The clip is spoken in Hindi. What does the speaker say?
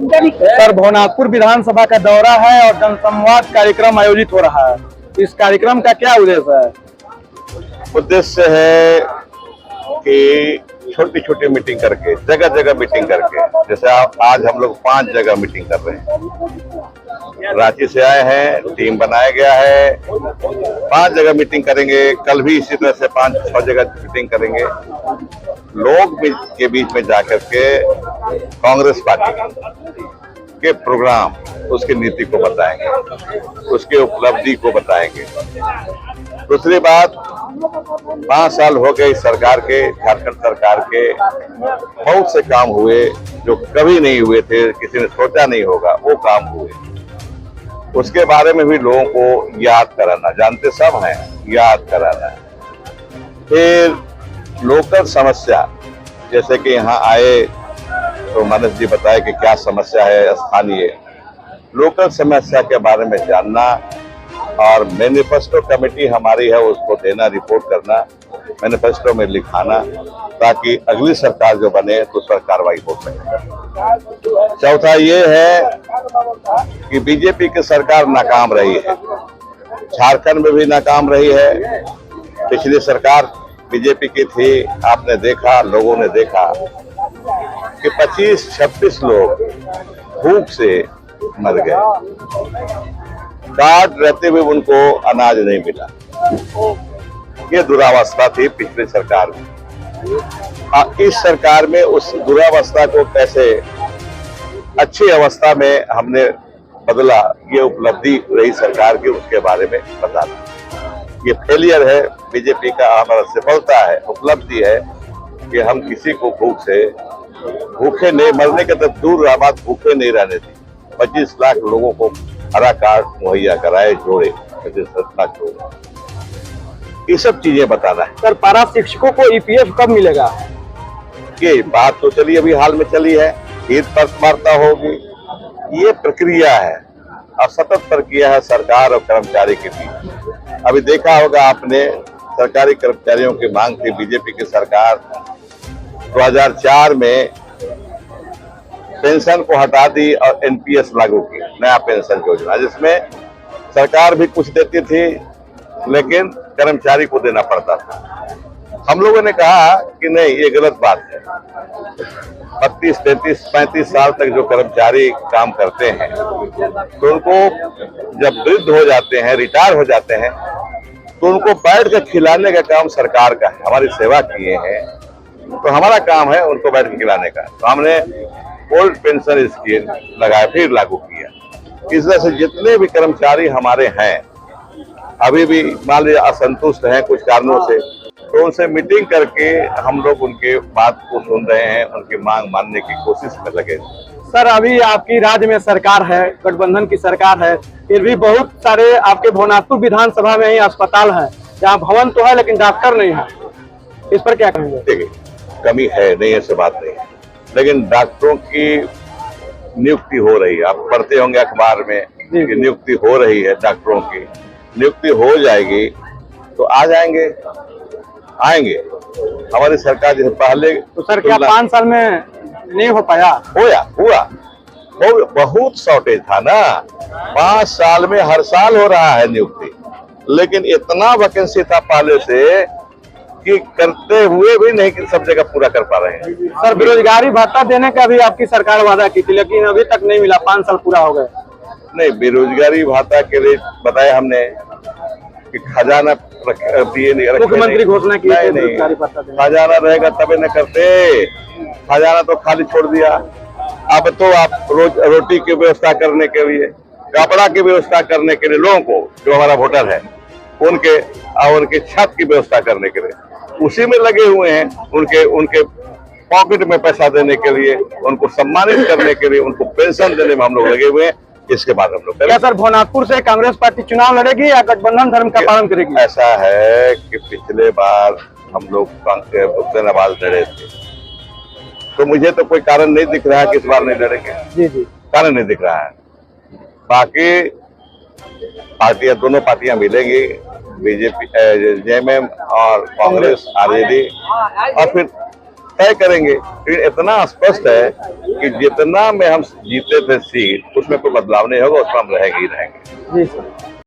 सर, भवनाथपुर विधानसभा का दौरा है और जनसंवाद कार्यक्रम आयोजित हो रहा है। इस कार्यक्रम का क्या उद्देश्य है? उद्देश्य है कि छोटी छोटी मीटिंग करके, जगह जगह मीटिंग करके, जैसे आज हम लोग 5 जगह मीटिंग कर रहे हैं। रांची से आए हैं, टीम बनाया गया है, 5 जगह मीटिंग करेंगे। कल भी इसी तरह से 5-6 जगह मीटिंग करेंगे। लोग के बीच में जाकर के कांग्रेस पार्टी के प्रोग्राम, उसकी नीति को बताएंगे, उसके उपलब्धि को बताएंगे। दूसरी बात, 5 साल हो गए इस सरकार के, झारखंड सरकार के बहुत से काम हुए जो कभी नहीं हुए थे, किसी ने सोचा नहीं होगा, वो काम हुए। उसके बारे में भी लोगों को याद कराना, जानते सब हैं, याद कराना। फिर लोकल समस्या, जैसे कि यहाँ आए तो मानस जी बताए कि क्या समस्या है स्थानीय, लोकल समस्या के बारे में जानना, और मैनिफेस्टो कमेटी हमारी है उसको देना, रिपोर्ट करना, मैनिफेस्टो में लिखाना, ताकि अगली सरकार जो बने तो उस पर कार्रवाई हो सके। चौथा ये है कि बीजेपी की सरकार नाकाम रही है, झारखंड में भी नाकाम रही है। पिछली सरकार बीजेपी की थी, आपने देखा, लोगों ने देखा कि 25-26 लोग भूख से मर गए, कार्ड रहते हुए उनको अनाज नहीं मिला। ये दुरावस्था थी पिछली सरकार में। इस सरकार में उस दुरावस्था को कैसे अच्छी अवस्था में हमने बदला, ये उपलब्धि रही सरकार की, उसके बारे में बताना। ये फेलियर है बीजेपी का, हमारा सफलता है, उपलब्धि है कि हम किसी को भूखे नहीं, मरने के तो दूर रहा बात, भूखे नहीं रहने दी। 25 लाख लोगों को हरा कार्ड मुहैया कराए, जोड़े 25 लाख लोग। ये सब चीजें बताना है। सर, पारा शिक्षकों को ईपीएफ कब मिलेगा? ये बात तो चली, अभी हाल में चली है, ईद पर वार्ता होगी। ये प्रक्रिया है और सतत प्रक्रिया है सरकार और कर्मचारी के बीच। अभी देखा होगा आपने, सरकारी कर्मचारियों की मांग थी, बीजेपी की सरकार 2004 में पेंशन को हटा दी और एनपीएस लागू की, नया पेंशन योजना, जिसमें सरकार भी कुछ देती थी लेकिन कर्मचारी को देना पड़ता था। हम लोगों ने कहा कि नहीं, ये गलत बात है। 32, 33, 35 साल तक जो कर्मचारी काम करते हैं तो उनको जब वृद्ध हो जाते हैं, रिटायर हो जाते हैं, तो उनको बैठ कर खिलाने का काम सरकार का है। हमारी सेवा किए हैं तो हमारा काम है उनको बैठ कर खिलाने का। तो हमने ओल्ड पेंशन स्कीम लगाया, फिर लागू किया। इस तरह से जितने भी कर्मचारी हमारे हैं, अभी भी मान लीजिए असंतुष्ट हैं कुछ कारणों से, तो उनसे मीटिंग करके हम लोग उनके बात को सुन रहे हैं, उनकी मांग मानने की कोशिश में लगे। सर, अभी आपकी राज्य में सरकार है, गठबंधन की सरकार है, फिर भी बहुत सारे आपके भवनाथपुर विधानसभा में ही अस्पताल है जहाँ भवन तो है लेकिन डॉक्टर नहीं है, इस पर क्या कहेंगे? देखिए, कमी है, नहीं ऐसी बात नहीं, लेकिन डॉक्टरों की नियुक्ति हो रही है। आप पढ़ते होंगे अखबार में कि नियुक्ति हो रही है, डॉक्टरों की नियुक्ति हो जाएगी तो आ जाएंगे, आएंगे। हमारी सरकार जैसे पहले, तो सर क्या 5 साल में नहीं हो पाया? हुआ बहुत शॉर्टेज था ना। 5 साल में हर साल हो रहा है नियुक्ति, लेकिन इतना वैकेंसी था पहले से कि करते हुए भी नहीं सब जगह पूरा कर पा रहे हैं। सर, बेरोजगारी भत्ता देने का भी आपकी सरकार वादा की थी लेकिन अभी तक नहीं मिला, 5 साल पूरा हो गए। नहीं, बेरोजगारी भत्ता के लिए बताया हमने कि खजाना मुख्यमंत्री घोषणा की है बेरोजगारी भत्ता देने। खजाना रहेगा तबे न करते, खजाना तो खाली छोड़ दिया। अब तो आप रोटी की व्यवस्था करने के लिए, कपड़ा की व्यवस्था करने के लिए, लोगों को जो हमारा वोटर है उनके और उनके छत की व्यवस्था करने के लिए उसी में लगे हुए हैं। उनके पॉकेट में पैसा देने के लिए, उनको सम्मानित करने के लिए, उनको पेंशन देने में हम लोग लगे हुए हैं। इसके बाद हम लोग क्या सर भवनाथपुर से कांग्रेस पार्टी चुनाव लड़ेगी या गठबंधन धर्म का पालन करेगी? ऐसा है कि पिछले बार हम लोग भूपेंद्र आवाज लड़े थे, तो मुझे तो कोई कारण नहीं दिख रहा है कि इस बार नहीं लड़ेंगे। जी, कारण नहीं दिख रहा है। बाकी पार्टियां, दोनों पार्टियां मिलेंगी, बीजेपी, जेएमएम और कांग्रेस, आरजेडी, और फिर तय करेंगे। लेकिन इतना स्पष्ट है कि जितना में हम जीते थे सीट उसमें कोई बदलाव नहीं होगा, उसमें हम रहेंगे ही रहेंगे। जी सर।